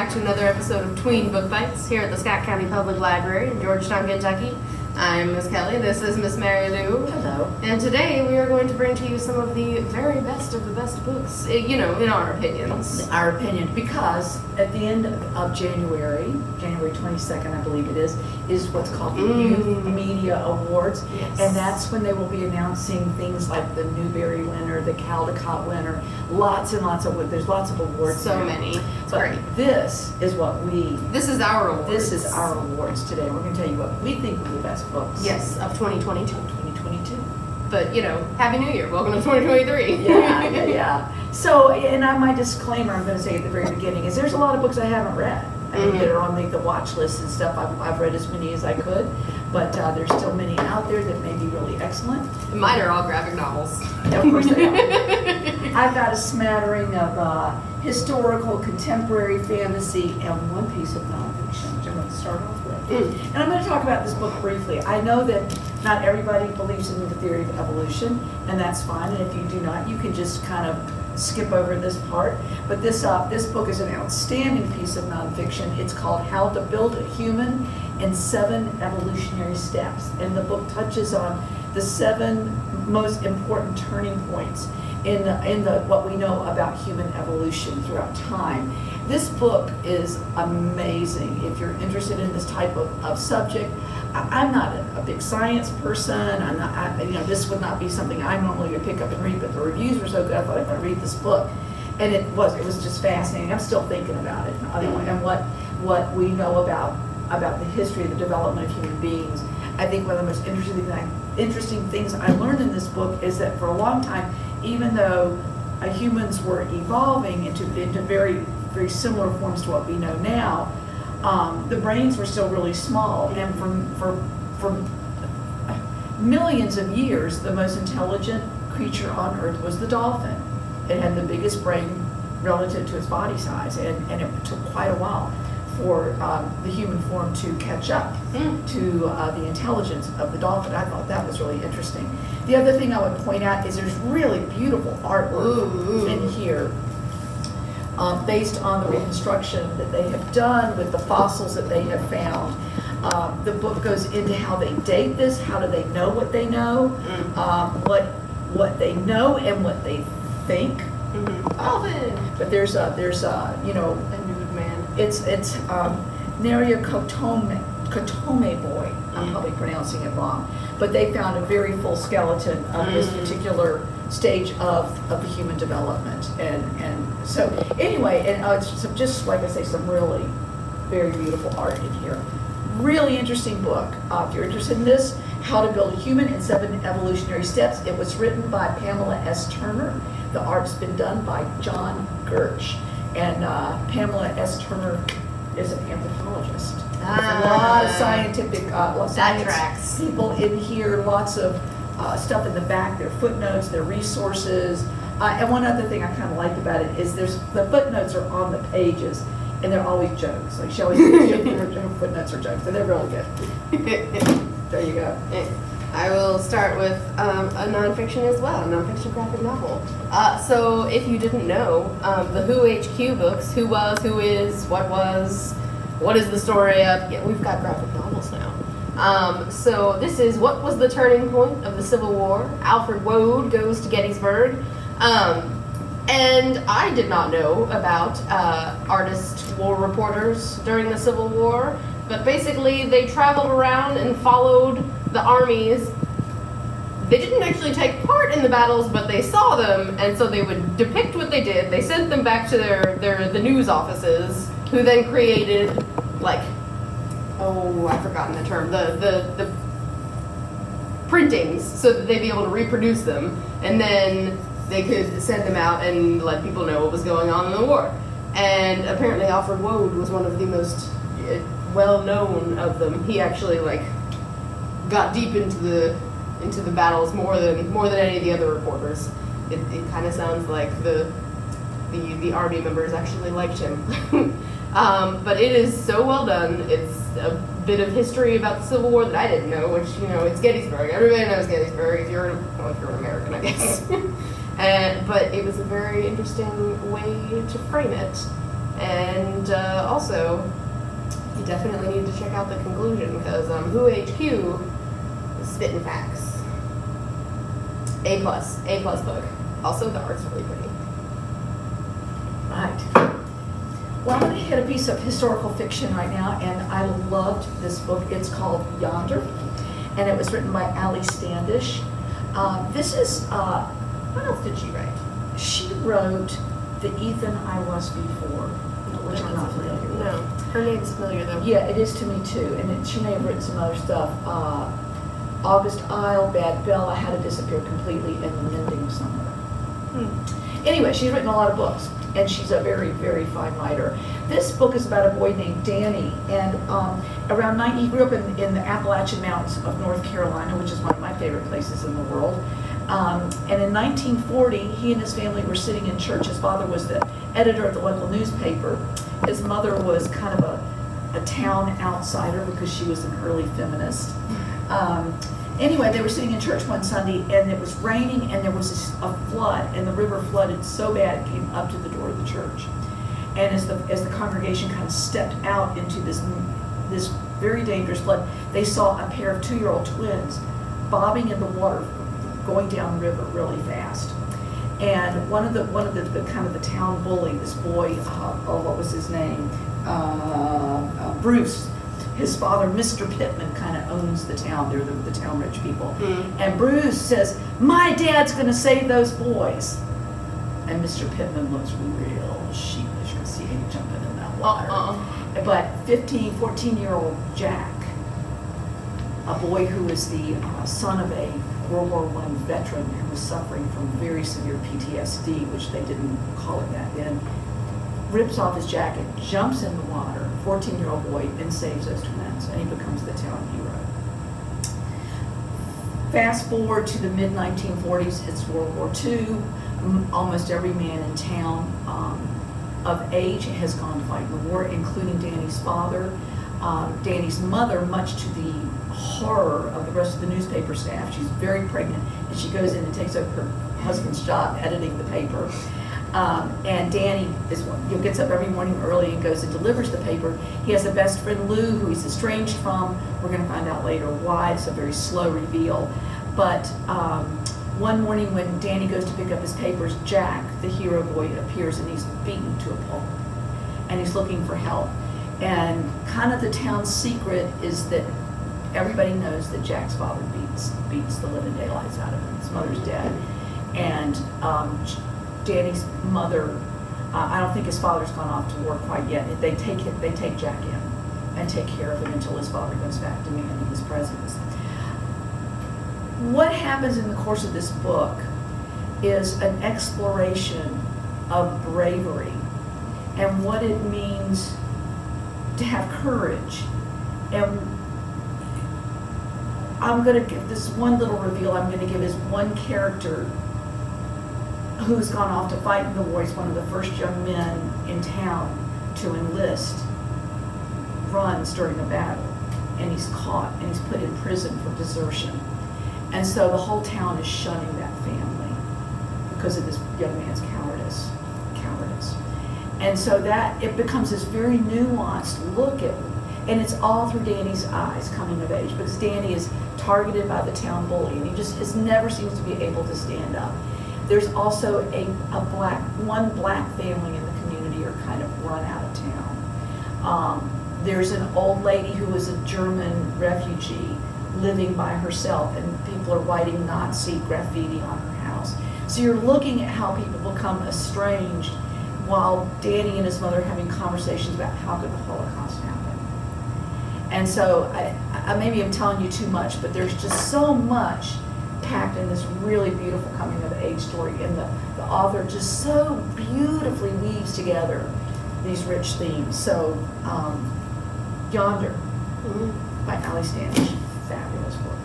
back to another episode of Tween Book Bites here at the Scott County Public Library in Georgetown, Kentucky. I'm Miss Kelly. This is Miss Mary Lou. Hello. And today we are going to bring to you some of the very best of the best books, in our opinions. Our opinion, because at the end of January 22nd, I believe it is what's called the Youth Media Awards. Yes. And that's when they will be announcing things like the Newbery winner, the Caldecott winner, there's lots of awards. So now. many. It's But great. this is This is our awards. This is our awards today. We're going to tell you what we think were the best books. Yes, of 2022. 2022. But, Happy New Year. Welcome to 2023. Yeah. So, my disclaimer I'm going to say at the very beginning is there's a lot of books I haven't read. I mean, that are on the watch list and stuff. I've read as many as I could, but there's still many out there that may be really excellent. Mine are all graphic novels. Of course they are. I've got a smattering of historical, contemporary fantasy, and one piece of nonfiction, which I'm going to start off with. And I'm going to talk about this book briefly. I know that not everybody believes in the theory of evolution, and that's fine. And if you do not, you can just kind of skip over this part. But this book is an outstanding piece of nonfiction. It's called How to Build a Human in 7 Evolutionary Steps. And the book touches on the 7 most important turning points in what we know about human evolution throughout time. This book is amazing if you're interested in this type of subject. I'm not a big science person. This would not be something I normally would pick up and read, but the reviews were so good, I thought I'd read this book. And it was just fascinating. I'm still thinking about it. And what we know about the history of the development of human beings. I think one of the most interesting things I learned in this book is that for a long time, even though humans were evolving into very, very similar forms to what we know now, the brains were still really small. And for millions of years, the most intelligent creature on Earth was the dolphin. It had the biggest brain relative to its body size, and it took quite a while for the human form to catch up to the intelligence of the dolphin. I thought that was really interesting. The other thing I would point out is there's really beautiful artwork in here based on the reconstruction that they have done with the fossils that they have found. The book goes into how they date this, how do they know what they know, what they know and what they think. But there's a nude man. It's Naria Kotome boy. I'm probably pronouncing it wrong, but they found a very full skeleton of this particular stage of the human development, and so anyway, and it's just like I say, some really very beautiful art in here. Really interesting book. If you're interested in this, How to Build a Human in 7 Evolutionary Steps. It was written by Pamela S. Turner. The art's been done by John Gertsch. And Pamela S. Turner is an anthropologist. There's a lot of scientific tracks. People in here, lots of stuff in the back, their footnotes, their resources. And one other thing I kind of liked about it is the footnotes are on the pages, and they're always jokes. Like she always her footnotes are jokes, and they're really good. There you go. I will start with a nonfiction as well, a nonfiction graphic novel. So if you didn't know, the Who HQ books, Who Was, Who Is, What is the story of, we've got graphic novels now. So this is What Was the Turning Point of the Civil War? Alfred Woad Goes to Gettysburg. And I did not know about artist war reporters during the Civil War, but basically they traveled around and followed the armies. They didn't actually take part in the battles, but they saw them, and so they would depict what they did. They sent them back to the news offices, who then created, I've forgotten the term, the printings, so that they'd be able to reproduce them, and then they could send them out and let people know what was going on in the war. And apparently Alfred Woad was one of the most well-known of them. He actually got deep into the battles more than any of the other reporters. It kind of sounds like the army members actually liked him. But it is so well done. It's a bit of history about the Civil War that I didn't know, which, it's Gettysburg. Everybody knows Gettysburg if you're an American, I guess. But it was a very interesting way to frame it. And also, you definitely need to check out the conclusion because Who HQ is spitting facts. A plus book. Also, the art's really pretty. Right. Well, I'm going to hit a piece of historical fiction right now, and I loved this book. It's called Yonder, and it was written by Ali Standish. This is, what else did she write? She wrote The Ethan I Was Before, which I'm not familiar with. No, her name's familiar though. Yeah, it is to me too, and she may have written some other stuff. August Isle, Bad Bella, How to Disappear Completely, and The Mending of Somewhere. Anyway, she's written a lot of books, and she's a very, very fine writer. This book is about a boy named Danny, and he grew up in the Appalachian Mountains of North Carolina, which is one of my favorite places in the world. And in 1940, he and his family were sitting in church. His father was the editor of the local newspaper. His mother was kind of a town outsider because she was an early feminist. Anyway, they were sitting in church one Sunday, and it was raining, and there was a flood, and the river flooded so bad it came up to the door of the church. And as the congregation kind of stepped out into this very dangerous flood, they saw a pair of 2-year-old twins bobbing in the water, going down the river really fast. And one of the kind of the town bully, this boy, what was his name? Bruce. His father, Mr. Pittman, kind of owns the town. They're the town rich people. And Bruce says, "My dad's going to save those boys." And Mr. Pittman looks real sheepish because he ain't jumping in that water. But 14-year-old Jack, a boy who is the son of a World War I veteran who was suffering from very severe PTSD, which they didn't call it that then, rips off his jacket, jumps in the water, 14-year-old boy, and saves those twins, and he becomes the town hero. Fast forward to the mid-1940s, it's World War II. Almost every man in town of age has gone to fight in the war, including Danny's father. Danny's mother, much to the horror of the rest of the newspaper staff, she's very pregnant, and she goes in and takes over her husband's job editing the paper. And Danny gets up every morning early and goes and delivers the paper. He has a best friend, Lou, who he's estranged from. We're going to find out later why. It's a very slow reveal. But one morning when Danny goes to pick up his papers, Jack, the hero boy, appears, and he's beaten to a pulp. And he's looking for help. And kind of the town's secret is that everybody knows that Jack's father beats the living daylights out of him. His mother's dead. And Danny's mother, I don't think his father's gone off to war quite yet. They take Jack in and take care of him until his father goes back demanding his presence. What happens in the course of this book is an exploration of bravery and what it means to have courage. And I'm going to give this one little reveal. I'm going to give is one character who's gone off to fight in the war. He's one of the first young men in town to enlist, runs during a battle, and he's caught and he's put in prison for desertion. And so the whole town is shunning that family because of this young man's cowardice. And so that it becomes this very nuanced look at, and it's all through Danny's eyes coming of age, because Danny is targeted by the town bully, and he just never seems to be able to stand up. There's also one black family in the community are kind of run out of town. There's an old lady who was a German refugee living by herself, and people are writing Nazi graffiti on her house. So you're looking at how people become estranged while Danny and his mother are having conversations about how could the Holocaust happen. And so I maybe I'm telling you too much, but there's just so much packed in this really beautiful coming of age story, and the author just so beautifully weaves together these rich themes. So Yonder by Ali Standish, fabulous book.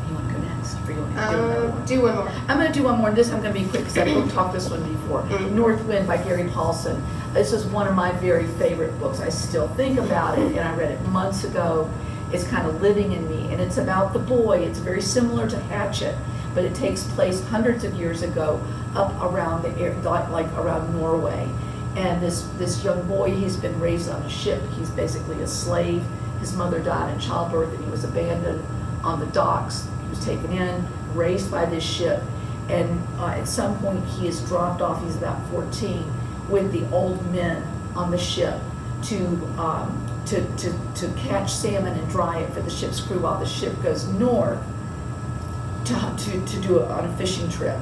You want to go next, or you want to do another one? Do one more. I'm going to do one more, and this I'm going to be quick because I've talked this one before. North Wind by Gary Paulson. This is one of my very favorite books. I still think about it, and I read it months ago. is kind of living in me. And it's about the boy. It's very similar to Hatchet, but it takes place hundreds of years ago up around the air, like around Norway. And this young boy, he's been raised on a ship. He's basically a slave. His mother died in childbirth, and he was abandoned on the docks. He was taken in, raised by this ship, and at some point he is dropped off. He's about 14 with the old men on the ship to catch salmon and dry it for the ship's crew while the ship goes north to do it on a fishing trip.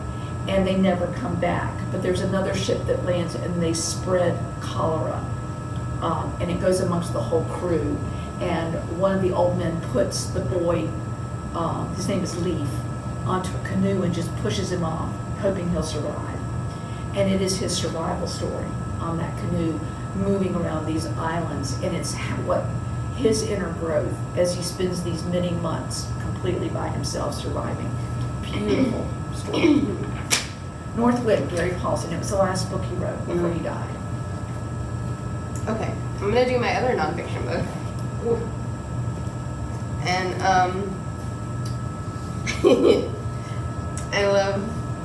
And they never come back. But there's another ship that lands, and they spread cholera, and it goes amongst the whole crew. And one of the old men puts the boy, his name is Leaf, onto a canoe and just pushes him off, hoping he'll survive. And it is his survival story on that canoe, moving around these islands, and it's what his inner growth as he spends these many months completely by himself surviving. Beautiful story. North Wind, Gary Paulson. It was the last book he wrote before he died. Okay, I'm gonna do my other nonfiction book. And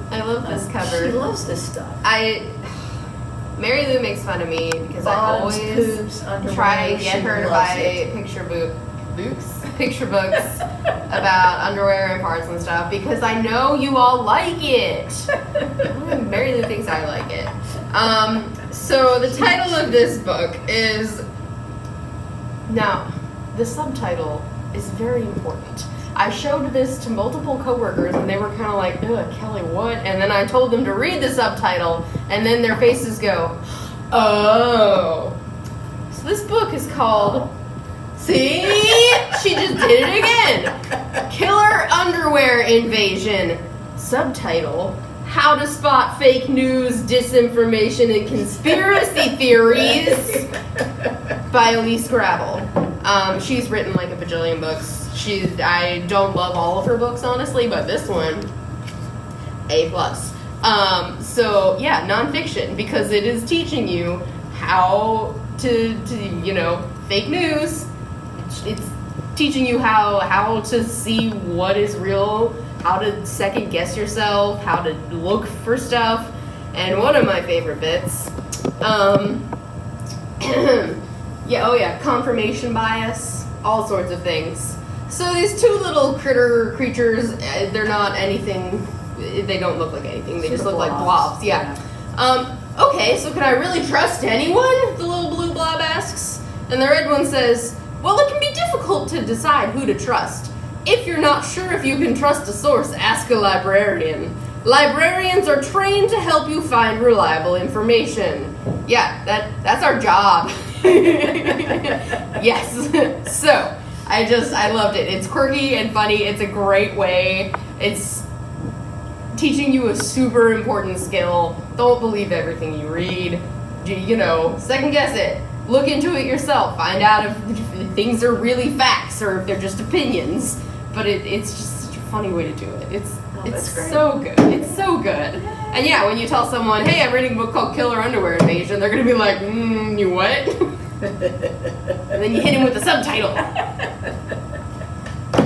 I love this cover. She loves this stuff. Mary Lou makes fun of me because I Bottoms, always poops, underwear, try to get she her to loves buy it. picture books about underwear and parts and stuff because I know you all like it. Mary Lou thinks I like it. So the title of this book is, now the subtitle is very important. I showed this to multiple coworkers and they were kind of like, ugh, Kelly, what? And then I told them to read the subtitle and then their faces go, oh. So this book is called, see? She just did it again. Killer Underwear Invasion. Subtitle, How to Spot Fake News, Disinformation, and Conspiracy Theories by Elise Gravel. She's written like a bajillion books. I don't love all of her books, honestly, but this one, A+. So yeah, nonfiction, because it is teaching you how to fake news. It's teaching you how to see what is real, how to second guess yourself, how to look for stuff. And one of my favorite bits, confirmation bias, all sorts of things. So these two little creatures, they're not anything, they don't look like anything, they just look like blobs, yeah. Okay, so can I really trust anyone? The little blue blob asks. And the red one says, well, it can be difficult to decide who to trust. If you're not sure if you can trust a source, ask a librarian. Librarians are trained to help you find reliable information. Yeah, that's our job. Yes. So, I loved it. It's quirky and funny. It's a great way. It's teaching you a super important skill. Don't believe everything you read. Second guess it. Look into it yourself. Find out if things are really facts or if they're just opinions. But it's just such a funny way to do it. It's so good. It's so good. And yeah, when you tell someone, hey, I'm reading a book called Killer Underwear Invasion, they're going to be like, you what? And then you hit him with the subtitle.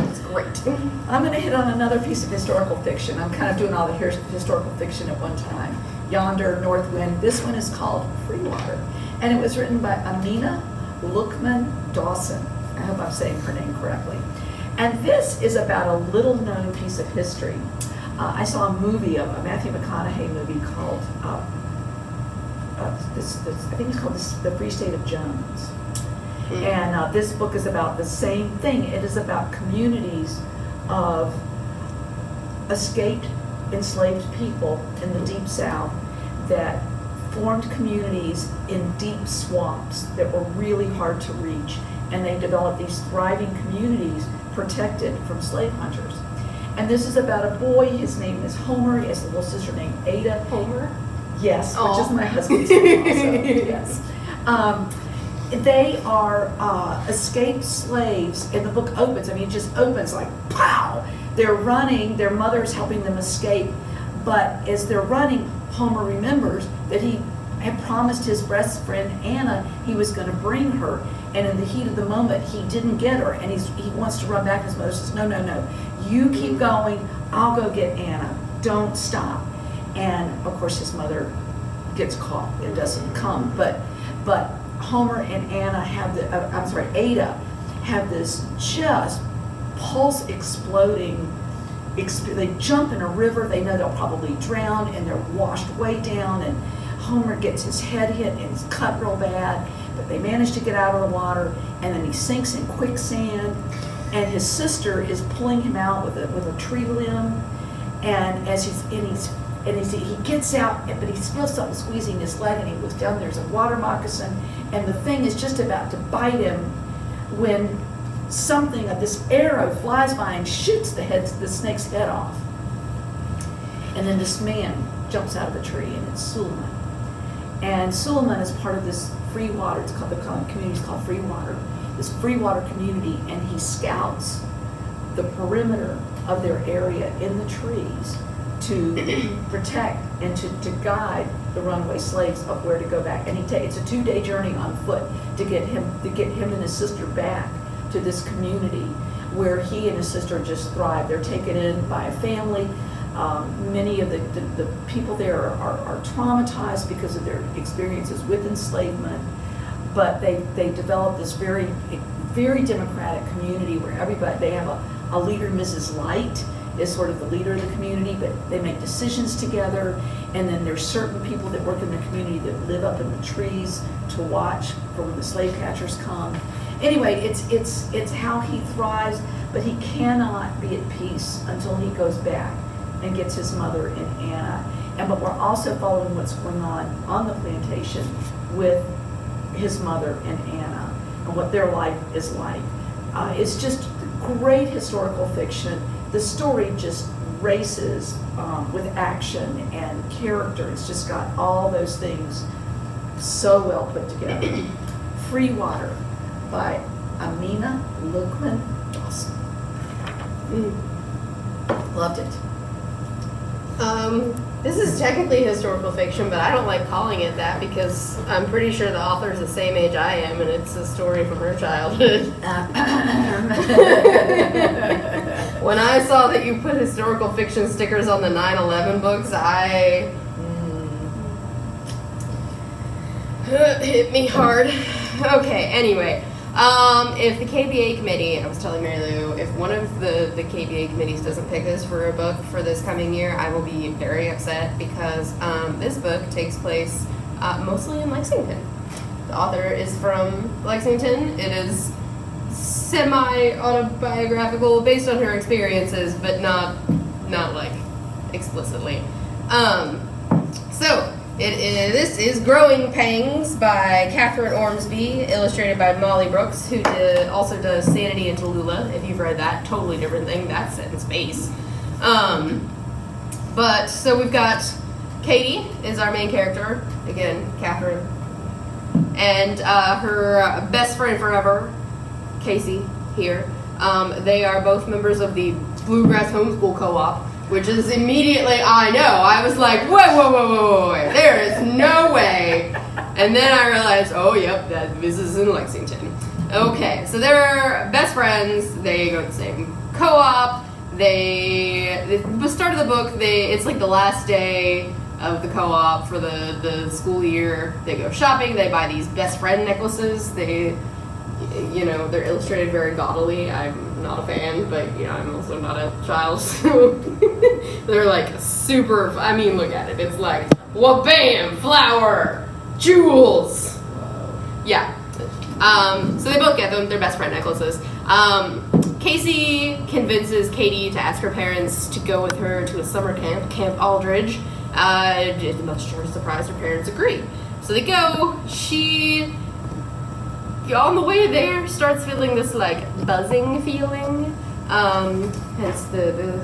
It's great. I'm going to hit on another piece of historical fiction. I'm kind of doing all the historical fiction at one time. Yonder, North Wind. This one is called Freewater. And it was written by Amina Lookman Dawson. I hope I'm saying her name correctly. And this is about a little known piece of history. I saw a movie, a Matthew McConaughey movie called, I think it's called The Free State of Jones. Mm-hmm. And this book is about the same thing. It is about communities of escaped, enslaved people in the Deep South that formed communities in deep swamps that were really hard to reach. And they developed these thriving communities protected from slave hunters. And this is about a boy, his name is Homer, he has a little sister named Ada. Homer? Yes, which is my husband's name also, yes. They are escaped slaves, and the book opens, it just opens like, pow! They're running, their mother's helping them escape, but as they're running, Homer remembers that he had promised his best friend Anna he was going to bring her, And in the heat of the moment, he didn't get her, and he wants to run back. His mother says, no, no, no, you keep going, I'll go get Anna, don't stop. And of course his mother gets caught and doesn't come, but Homer and Anna have Ada have this just pulse exploding, they jump in a river, they know they'll probably drown, and they're washed way down, and Homer gets his head hit and he's cut real bad, but they manage to get out of the water, and then he sinks in quicksand, and his sister is pulling him out with a tree limb, and he gets out, but he feels something squeezing his leg, and he looks down, there's a water moccasin, and the thing is just about to bite him when this arrow flies by and shoots the snake's head off. And then this man jumps out of the tree, and it's Suleiman. And Suleiman is part of this free water, the community's called Free Water, this free water community, and he scouts the perimeter of their area in the trees to protect and to guide the runaway slaves of where to go back. And it's a 2-day journey on foot to get him and his sister back to this community where he and his sister just thrive. They're taken in by a family. Many of the people there are traumatized because of their experiences with enslavement, but they develop this very, very democratic community where they have a leader, Mrs. Light is sort of the leader of the community, but they make decisions together, and then there's certain people that work in the community that live up in the trees to watch for when the slave catchers come. Anyway, it's how he thrives, but he cannot be at peace until he goes back and gets his mother and Anna. But we're also following what's going on the plantation with his mother and Anna and what their life is like. It's just great historical fiction. The story just races with action and character. It's just got all those things so well put together. Free Water by Amina Lukman Dawson. Loved it. This is technically historical fiction, but I don't like calling it that because I'm pretty sure the author's the same age I am, and it's a story from her childhood. When I saw that you put historical fiction stickers on the 9/11 books, hit me hard. Okay, anyway. If the KBA committee, I was telling Mary Lou, if one of the KBA committees doesn't pick us for a book for this coming year, I will be very upset because this book takes place mostly in Lexington. The author is from Lexington. It is semi-autobiographical, based on her experiences, but not like explicitly. This is Growing Pangs by Catherine Ormsby, illustrated by Molly Brooks, who also does Sanity and Tallulah. If you've read that, totally different thing. That's set in space. So we've got Katie is our main character. Again, Catherine. And her best friend forever, Casey, here. They are both members of the Bluegrass Homeschool Co-op, which is immediately, I know, I was like, wait, there is no way. And then I realized, oh, yep, this is in Lexington. Okay, so they're best friends, they go to the same co-op, the start of the book, it's like the last day of the co-op for the school year. They go shopping, they buy these best friend necklaces, they're illustrated very gaudily. I'm not a fan, but I'm also not a child, so they're like super, look at it, it's like, wha-bam, flower, jewels. Whoa. Yeah. So they both get them, they're best friend necklaces. Casey convinces Katie to ask her parents to go with her to a summer camp, Camp Aldridge. Much to her surprise, her parents agree. So they go, on the way there, starts feeling this like buzzing feeling. Hence the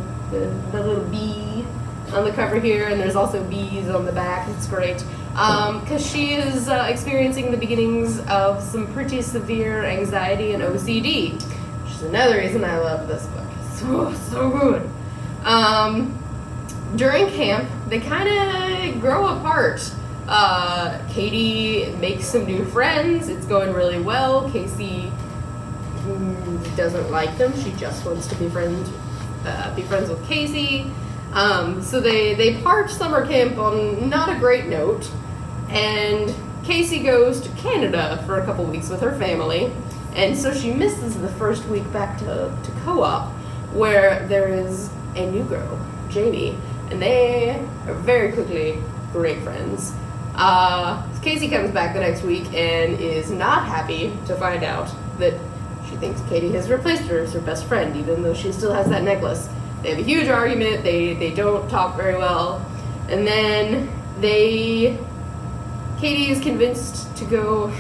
little bee on the cover here, and there's also bees on the back. It's great. Because she is experiencing the beginnings of some pretty severe anxiety and OCD, which is another reason I love this book. It's so good. During camp, they kind of grow apart. Katie makes some new friends. It's going really well. Casey doesn't like them. She just wants to be friends with Casey. So they part summer camp on not a great note, and Casey goes to Canada for a couple weeks with her family, and so she misses the first week back to co-op, where there is a new girl, Jamie, and they are very quickly great friends. Casey comes back the next week and is not happy to find out that she thinks Katie has replaced her as her best friend, even though she still has that necklace. They have a huge argument. They don't talk very well, and then Katie is convinced to go.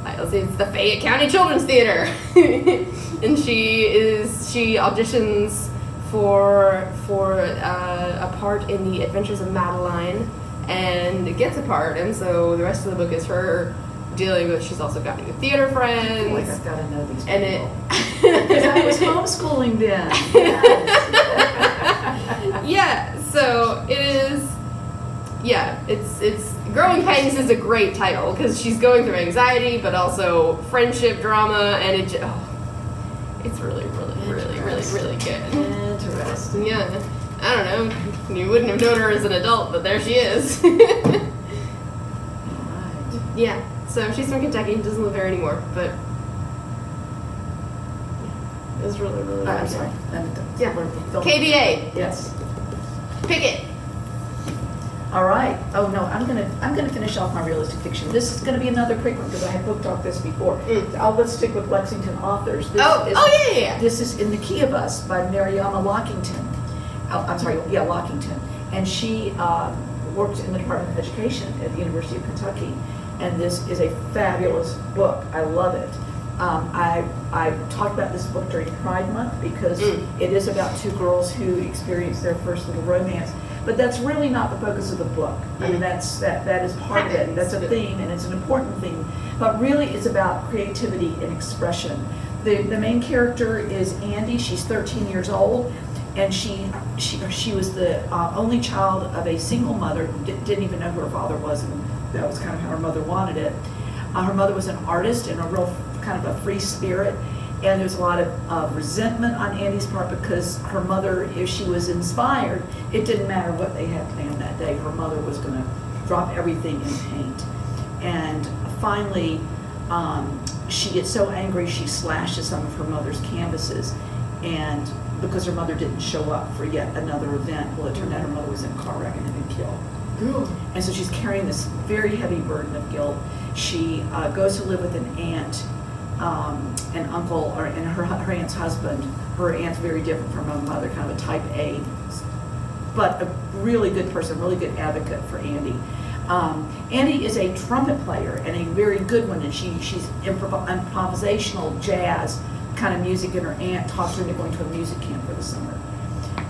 I'll say it's the Fayette County Children's Theater, and she auditions for a part in the Adventures of Madeline, and gets a part. And so the rest of the book is her dealing with. She's also got new theater friends. I feel like I've got to know these people. And because I was homeschooling then. Yes. Yeah. So it is. Yeah, it's Growing Pains is a great title because she's going through anxiety, but also friendship drama, and it's really good. Interesting. Yeah, I don't know. You wouldn't have known her as an adult, but there she is. Right. Yeah. So she's from Kentucky, doesn't live there anymore, but yeah, it's really good. I'm sorry. Yeah. Don't- KBA. Yes. Pick it. All right. Oh no, I'm gonna finish off my realistic fiction. This is gonna be another quick one because I had book talked this before. Let's stick with Lexington authors. Yeah. This is In the Key of Us by Mariama Lockington. Lockington, and she worked in the Department of Education at the University of Kentucky. And this is a fabulous book. I love it. I talked about this book during Pride Month because it is about two girls who experience their first little romance. But that's really not the focus of the book. I mean, that is part of it. That's a theme, and it's an important theme. But really, it's about creativity and expression. The main character is Andy. She's 13 years old, and she was the only child of a single mother who didn't even know who her father was, and that was kind of how her mother wanted it. Her mother was an artist and a real kind of a free spirit. And there's a lot of resentment on Andy's part because her mother, if she was inspired, it didn't matter what they had planned that day. Her mother was going to drop everything and paint. And finally, she gets so angry she slashes some of her mother's canvases. And because her mother didn't show up for yet another event, well, it turned out her mother was in a car wreck and had been killed. And so she's carrying this very heavy burden of guilt. She goes to live with an aunt. An uncle and her aunt's husband. Her aunt's very different from her mother, kind of a type A, but a really good person, really good advocate for Andy. Andy is a trumpet player and a very good one, and she's improvisational jazz kind of music, and her aunt talks her into going to a music camp for the summer,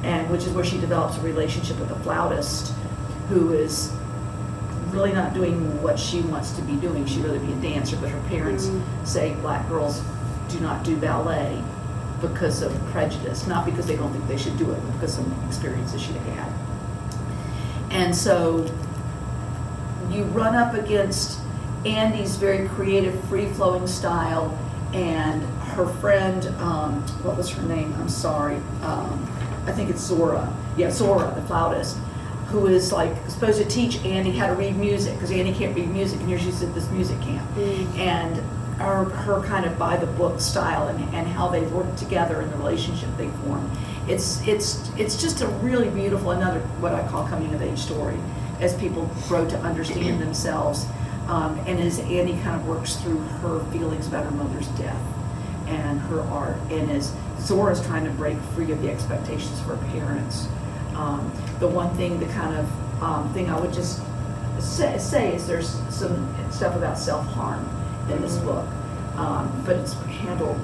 and which is where she develops a relationship with a flautist who is really not doing what she wants to be doing. She'd rather be a dancer, but her parents say black girls do not do ballet because of prejudice, not because they don't think they should do it, but because of some experiences she had. And so you run up against Andy's very creative, free-flowing style, and her friend, what was her name? I'm sorry. I think it's Zora. Yeah, Zora, the flautist, who is like supposed to teach Andy how to read music because Andy can't read music, and here she's at this music camp. And her kind of by the book style and how they work together and the relationship they form. It's just a really beautiful, another what I call coming of age story as people grow to understand themselves, and as Andy kind of works through her feelings about her mother's death and her art, and as Zora's trying to break free of the expectations of her parents. The one thing, the kind of thing I would just say is there's some stuff about self-harm in this book, but it's handled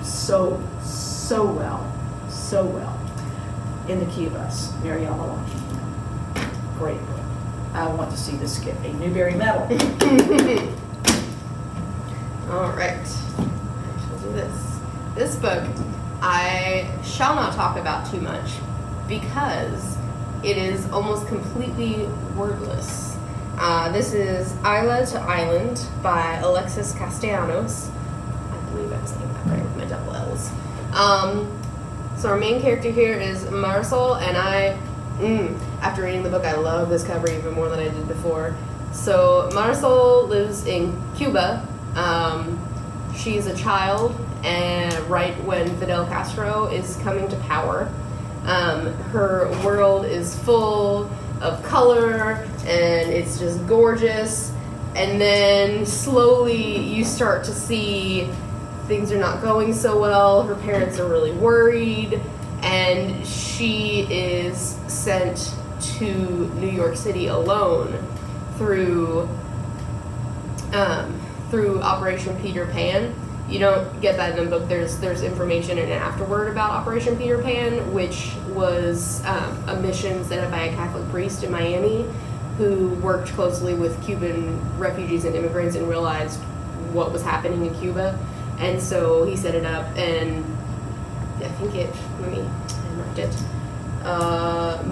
so well. In the Key of Us, Mariama Lockington. Great book. I want to see this get a Newbery Medal. All right, I shall do this. This book I shall not talk about too much because it is almost completely wordless. This is Isla to Island by Alexis Castellanos. I believe I was saying that right with my double L's. So our main character here is Marisol, and after reading the book, I love this cover even more than I did before. So Marisol lives in Cuba. She's a child, and right when Fidel Castro is coming to power. Her world is full of color, and it's just gorgeous. And then slowly you start to see things are not going so well. Her parents are really worried, and she is sent to New York City alone through Operation Peter Pan. You don't get that in the book. There's information in it afterward about Operation Peter Pan, which was a mission set up by a Catholic priest in Miami who worked closely with Cuban refugees and immigrants and realized what was happening in Cuba. And so he set it up, and I think I marked it.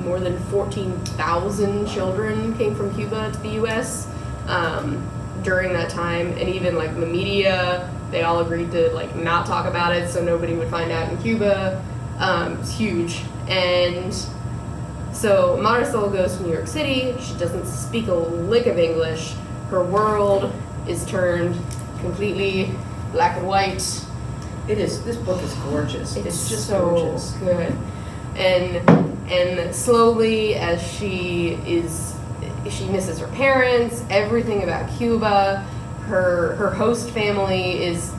More than 14,000 children came from Cuba to the U.S. During that time, and even like the media, they all agreed to like not talk about it so nobody would find out in Cuba. It's huge. And so Marisol goes to New York City. She doesn't speak a lick of English. Her world is turned completely black and white. It is. This book is gorgeous. It's just so gorgeous. Good. And slowly, as she misses her parents, everything about Cuba. Her host family is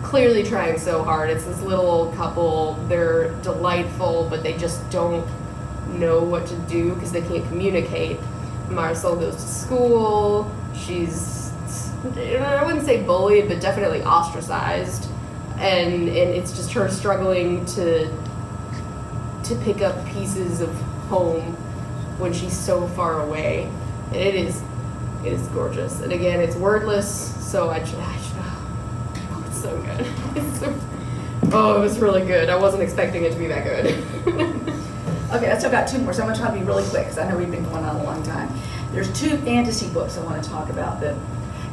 clearly trying so hard. It's this little couple. They're delightful, but they just don't know what to do because they can't communicate. Marisol goes to school. She's, I wouldn't say bullied, but definitely ostracized. And it's just her struggling to pick up pieces of home when she's so far away. And it is gorgeous. And again, it's wordless, so it's so good. It was really good. I wasn't expecting it to be that good. Okay, I still got two more, so I'm going to try to be really quick because I know we've been going on a long time. There's two fantasy books I want to talk about that,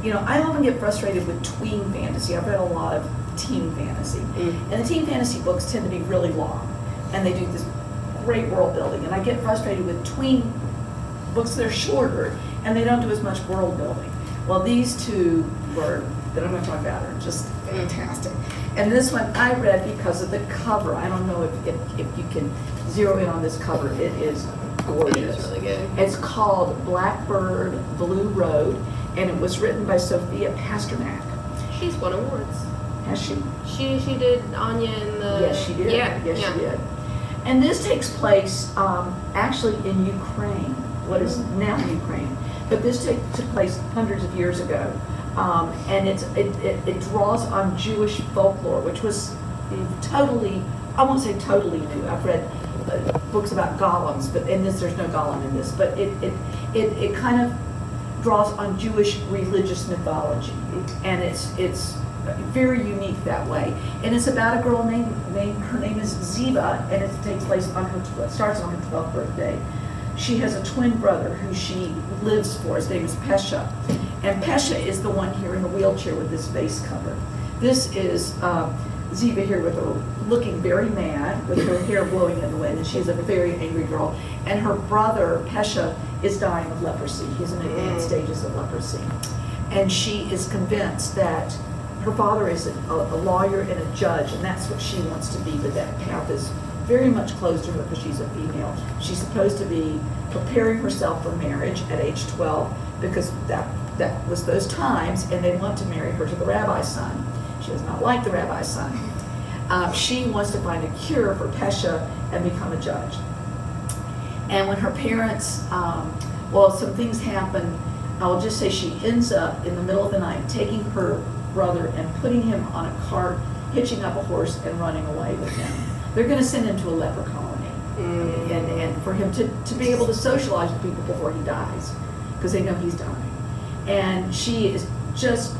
I often get frustrated with tween fantasy. I've read a lot of teen fantasy. And the teen fantasy books tend to be really long, and they do this great world building. And I get frustrated with tween books that are shorter, and they don't do as much world building. Well, these two that I'm going to talk about are just fantastic. And this one I read because of the cover. I don't know if you can zero in on this cover. It is gorgeous. It's really good. It's called Blackbird Blue Road, and it was written by Sophia Pasternak. She's won awards. Has she? She did Anya in the... Yes, she did. Yeah. Yes, she did. And this takes place actually in Ukraine, what is now Ukraine. But this took place hundreds of years ago. And it draws on Jewish folklore, which was totally, I won't say totally new. I've read books about golems, but in this there's no golem in this. But it kind of draws on Jewish religious mythology, and it's very unique that way. And it's about a girl named her name is Ziva, and it takes place starts on her 12th birthday. She has a twin brother who she lives for. His name is Pesha. And Pesha is the one here in a wheelchair with this face cover. This is Ziva here with her looking very mad, with her hair blowing in the wind, and she's a very angry girl. And her brother, Pesha, is dying of leprosy. He's in advanced stages of leprosy. And she is convinced that her father is a lawyer and a judge, and that's what she wants to be, but that path is very much closed to her because she's a female. She's supposed to be preparing herself for marriage at age 12 because that was those times, and they want to marry her to the rabbi's son. She does not like the rabbi's son. She wants to find a cure for Pesha and become a judge. And when her parents, some things happen. I'll just say she ends up in the middle of the night taking her brother and putting him on a cart, hitching up a horse, and running away with him. They're going to send him to a leper colony, and for him to be able to socialize with people before he dies, because they know he's dying. And she is just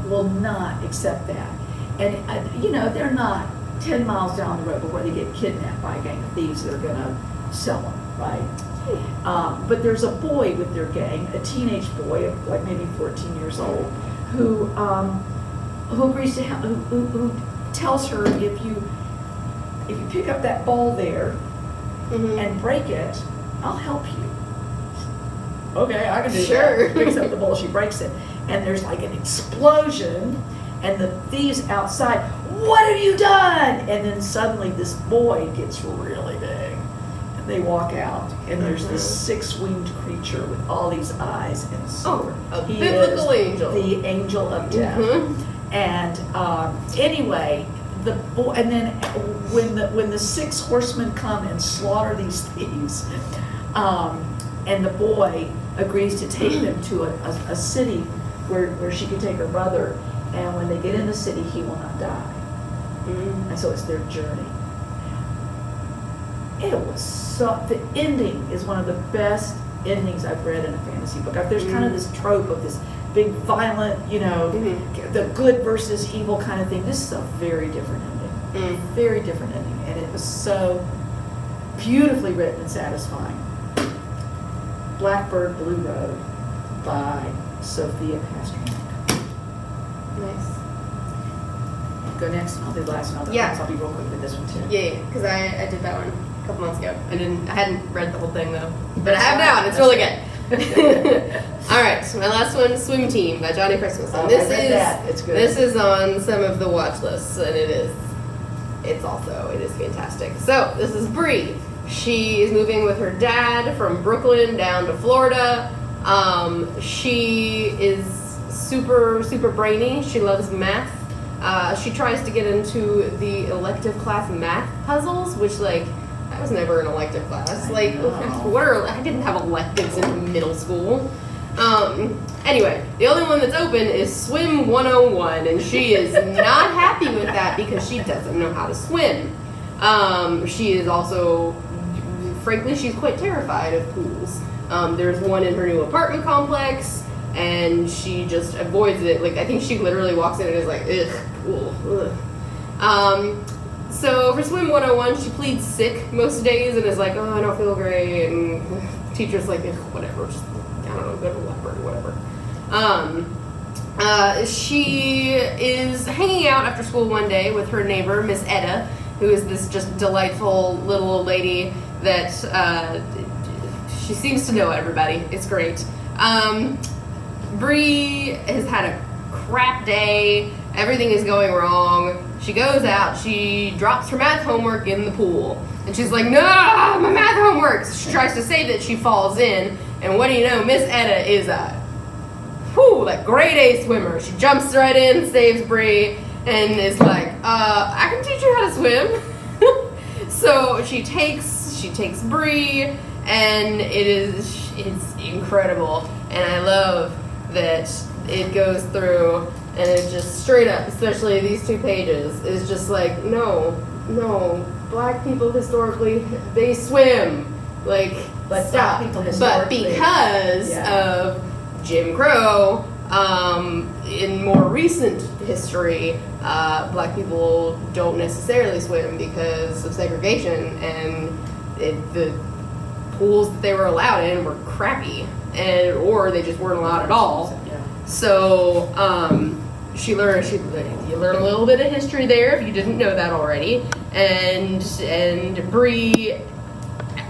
will not accept that. And they're not 10 miles down the road before they get kidnapped by a gang of thieves that are going to sell them, right? But there's a boy with their gang, a teenage boy, like maybe 14 years old, who agrees to help, who tells her if you pick up that ball there and break it, I'll help you. Okay, I can do Sure. that. Picks up the ball, she breaks it, and there's like an explosion, and the thieves outside, what have you done? And then suddenly this boy gets really big. And they walk out, and there's this six-winged creature with all these eyes and sword. a He biblical is angel. the angel of death. And anyway, the boy, and then when the six horsemen come and slaughter these thieves, and the boy agrees to take them to a city where she can take her brother, and when they get in the city, he will not die. And so it's their journey. It was the ending is one of the best endings I've read in a fantasy book. There's kind of this trope of this big violent, the good versus evil kind of thing. This is a very different ending. Very different ending. And it was so beautifully written and satisfying. Blackbird Blue Road by Sophia Pasternak. Nice. Go next, and I'll do last, and I'll do Yeah. last. I'll be real quick with this one too. Yeah, because I did that one a couple months ago. I hadn't read the whole thing though, but I have now, and it's really good. All right, so my last one, Swim Team by Johnny Christmas. And I read that. It's good. This is on some of the watch lists, and it is fantastic. So this is Bree. She is moving with her dad from Brooklyn down to Florida. She is super brainy. She loves math. She tries to get into the elective class math puzzles, which that was never an elective class. I didn't have electives in middle school. Anyway, the only one that's open is Swim 101, and she is not happy with that because she doesn't know how to swim. She is also, frankly, she's quite terrified of pools. There's one in her new apartment complex, and she just avoids it. I think she literally walks in and is like, ugh, pool, ugh. So for Swim 101, she pleads sick most days and is like, oh, I don't feel great, and teacher's like, whatever, just, I don't know, go to leopard or whatever. She is hanging out after school one day with her neighbor, Miss Etta, who is this just delightful little old lady that she seems to know everybody. It's great. Bree has had a crap day. Everything is going wrong. She goes out. She drops her math homework in the pool. And she's like, no, my math homework. So she tries to save it. She falls in. And what do you know? Miss Etta is a grade A swimmer. She jumps right in, saves Bree, and is like, I can teach you how to swim. So she takes Bree, and it's incredible. And I love that it goes through, and it just straight up, especially these 2 pages, is just like, no, black people historically, they swim. But stop. people But historically, because of Jim Crow, in more recent history, black people don't necessarily swim because of segregation, and the pools that they were allowed in were crappy, or they just weren't allowed at all. So you learn a little bit of history there if you didn't know that already, and Bree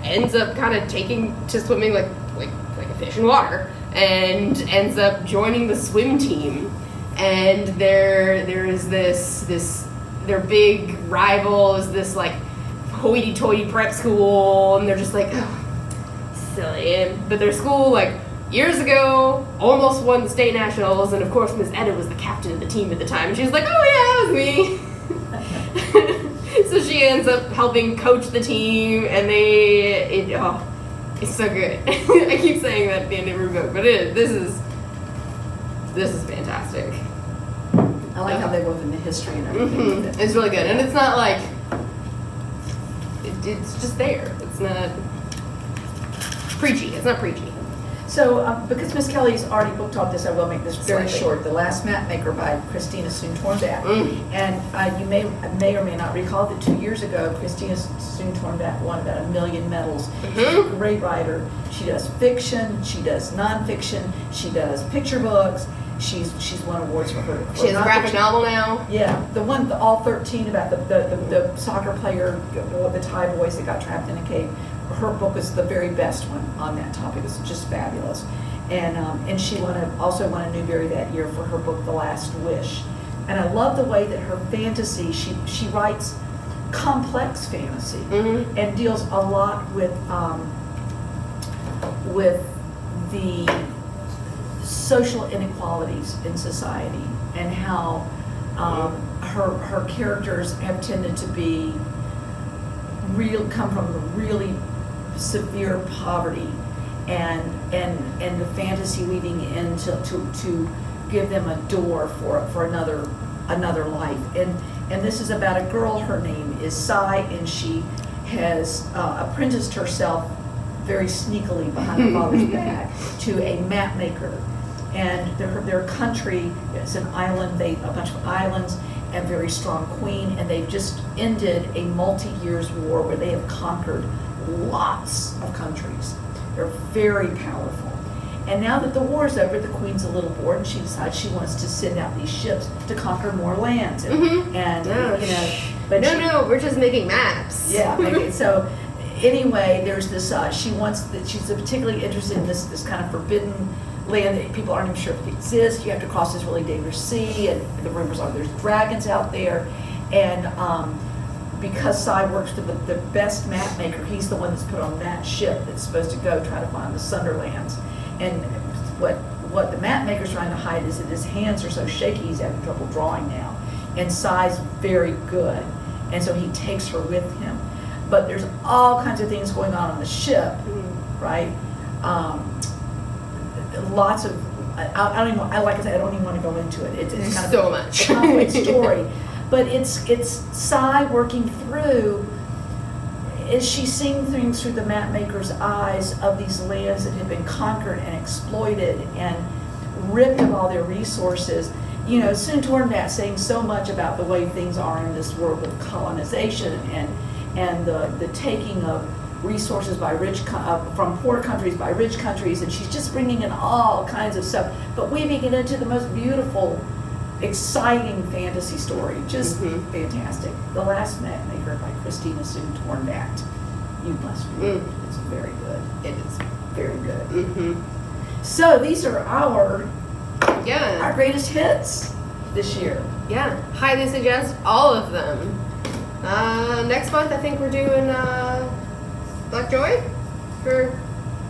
ends up kind of taking to swimming like a fish in water, and ends up joining the swim team. And there is this their big rival is this hoity-toity prep school, and they're just like, oh, silly. But their school years ago almost won the state nationals, and of course Miss Etta was the captain of the team at the time, and she was like, oh yeah, it was me. So she ends up helping coach the team, and it's so good. I keep saying that at the end of every book, but this is fantastic. I like how they wove in the history and everything. It's really good, and it's not it's just there. It's not preachy. So, because Miss Kelly's already book talked this, I will make this very Slightly. short. The Last Map Maker by Christina Soon-Tornbat. And you may or may not recall that 2 years ago, Christina Soon-Tornbat won about 1 million medals. She's a great writer. She does fiction, she does nonfiction, she does picture books. She's won awards for her. She has a graphic nonfiction. novel now. Yeah, all 13 about the soccer player, the Thai boys that got trapped in a cave. Her book is the very best one on that topic. It's just fabulous. And she also won a Newbery that year for her book, The Last Wish. And I love the way that her fantasy, she writes complex fantasy and deals a lot with the social inequalities in society and how her characters have tended to be come from really severe poverty and the fantasy weaving in to give them a door for another life. And this is about a girl, her name is Sai, and she has apprenticed herself very sneakily behind her father's back to a map maker. And their country is an island, a bunch of islands, and very strong queen, and they've just ended a multi-years war where they have conquered lots of countries. They're very powerful. And now that the war's over, the queen's a little bored, and she decides she wants to send out these ships to conquer more lands. No, we're just making maps. Yeah. Okay, so anyway, there's this. She's particularly interested in this kind of forbidden land that people aren't even sure if it exists. You have to cross this really dangerous sea, and the rumors are there's dragons out there. And because Sai works for the best map maker, he's the one that's put on that ship that's supposed to go try to find the Sunderlands. And what the map maker's trying to hide is that his hands are so shaky he's having trouble drawing now. And Sai's very good, and so he takes her with him. But there's all kinds of things going on the ship, right? Lots of, I don't even, like I said, I don't even want to go into it. It's kind so of much. a complex story. But it's Sai working through, is she seeing things through the map maker's eyes of these lands that have been conquered and exploited and ripped of all their resources. You know, Soon-Tornbat saying so much about the way things are in this world of colonization and the taking of resources by from poor countries by rich countries, and she's just bringing in all kinds of stuff, but weaving it into the most beautiful, exciting fantasy story. Just fantastic. The Last Map Maker by Christina Soon-Tornbat. You must read it. It's very good. It is. Very good. So these are our greatest hits this year. Yeah, highly suggest all of them. Next month, I think we're doing Black Joy for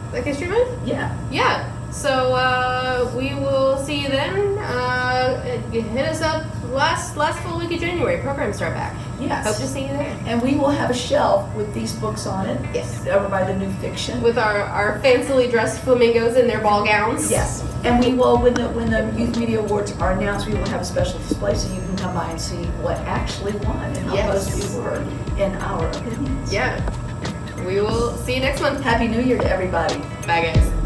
Black History Month. Yeah. Yeah. So we will see you then. Hit us up last full week of January. Programs start back. Yes. Hope to see you there. And we will have a shelf with these books on it. Yes. Over by the New Fiction. With our fancily dressed flamingos in their ball gowns. Yes. And we will, when the Youth Media Awards are announced, we will have a special display so you can come by and see what actually won and how close we were in our opinions. Yeah. We will see you next month. Happy New Year to everybody. Bye, guys.